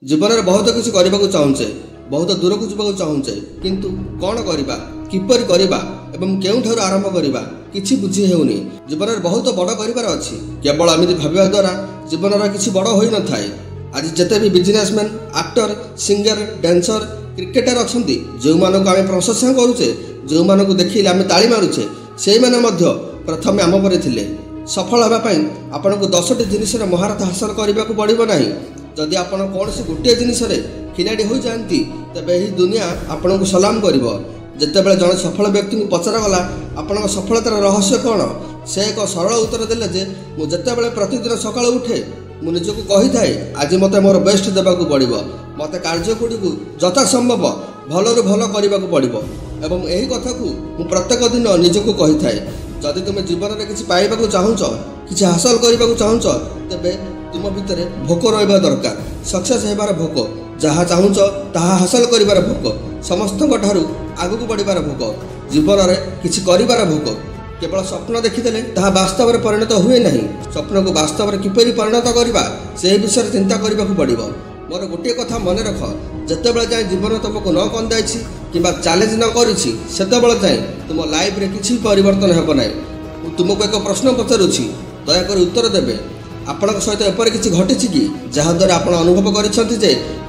जीवन में बहुत किसी करने को चाहूचे, बहुत दूर को जावाक चाहूचे, किंतु कौन करवा किपर करवा एवं केउठार आरंभ करवा किछि बुझी हेउनी। जीवन में बहुत बड़ कर अच्छी, केवल एमती भाविया द्वारा जीवन में किसी बड़ होई न थाए। आज जिते भी businessman, actor, singer, dancer, cricketer अच्छा जो मानक आम प्रशंसा करुचे, जो मानक देखिले आम ताली मारुचे, से मैंने प्रथम आम पर थिले। सफल होगापाई आपन को 10टी जिनिस महारत हासिल करने को पड़ो ना। जदि आप कौन से गोटे जिनिस खिलाड़ी हो जाती तेज यही दुनिया आपन को सलाम कर। जितेबाला जड़े सफल व्यक्ति को पचरागला आपण सफलतार रहस्य कौन, से एक सरल उत्तर देले जे मुझे प्रतिदिन सका उठे मु निजक कही थाए आज मत मोर बेस्ट देवाक पड़ो, मत कार्यगुड़ी को यथासंभव भलू भल करने को पड़ो। एवं यही कथा को मु प्रत्येक दिन निजक कही थाए जदि तुम जीवन में किसी पाइबा चाहूच, किसी हासिल करने को चाहूच, तेबे तुम भितर भोक रहा दरकार। सक्सेस होबार भोक, जहाँ चाहूच ताहा हासिल करिबार भोक, समस्त आगू बढ़िबार भोक, जीवन में किसी करिबार भोक। केवल स्वप्न देखीदेले ताहा वास्तव में परिणत हुए नहीं। स्वप्न को वास्तव में किपरि परिणत करवा से विषय चिंता करने को पड़ो। मोर गोटे कथा मन रख, जितेबाला जाए जीवन तुमको न कंदाई कि चैलेंज न करुच्ची सेतेबाला जाए तुम लाइफ रे किसी परिवर्तन हेब ना। तुमको एक प्रश्न पचारुछि, दयाकर उत्तर देबे। आपण सहित एपर किसी घटी कि जहाद्वारा आप अनुभव कर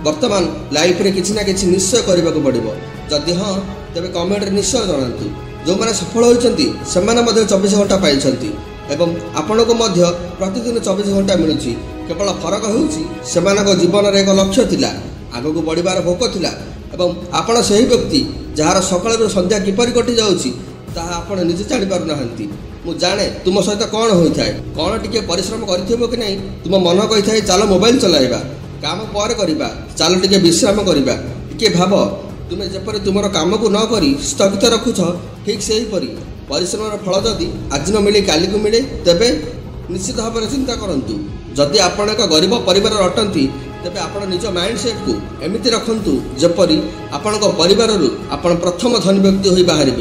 वर्तमान लाइफ रे किसी ना किसी निश्चय करने को पड़ो। जदि हाँ तेरे कमेंट निश्चय जनातु। जो मैंने सफल होती से 24 घंटा पाई एवं आपण को प्रतिदिन 24 घंटा मिलूँ। केवल फरक हो जीवन में एक लक्ष्य थिला, आग को बढ़िबार भोक थिला एवं आपण से व्यक्ति जार सकाल संध्या किपर कटि जाउछि ताहा आपण निजे जानि पारु नाहंती। मु जाने तुम सहित कौन होता है, कौन टिके परिश्रम करिथिबो कि नहीं। तुम मन कही थाए चल मोबाइल चलाइबा, काम पर करिबा, चल टिके विश्राम करिबा। टिके भाव तुम्हें जपरी तुम काम को न करी स्थगित रखुछ, ठीक से हीपरी परिश्रम फल जदि आज न मिले काली को मिले तेबे निश्चित भाव में चिंता करूँ। जदि आपण एक गरीब परिवार अटंती तेबे आपण निज माइंडसेट को एमती रखु जपरी आपण परिवार आपण प्रथम धनी व्यक्ति हो बाहर।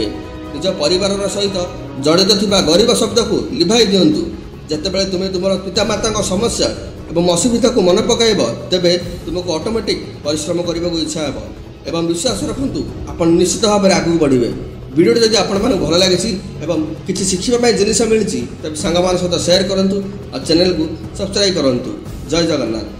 निज परिवार सहित जड़ित थिबा गरीब शब्द को लिभाई दिंतु। जितेबाला तुम्हें तुम पितामाता समस्या एवं असुविधा को मन पकाइब तेबे तुमको ऑटोमेटिक परिश्रम करने को इच्छा हे एवं विश्वास रखु आप निश्चित भाव में आगू बढ़े। वीडियो जब आपण भल लगी एवं किसी शिक्षापी जिनिस मिली तेज सांग सहित शेयर करूँ और चैनल को सब्सक्राइब करूँ। जय जगन्नाथ।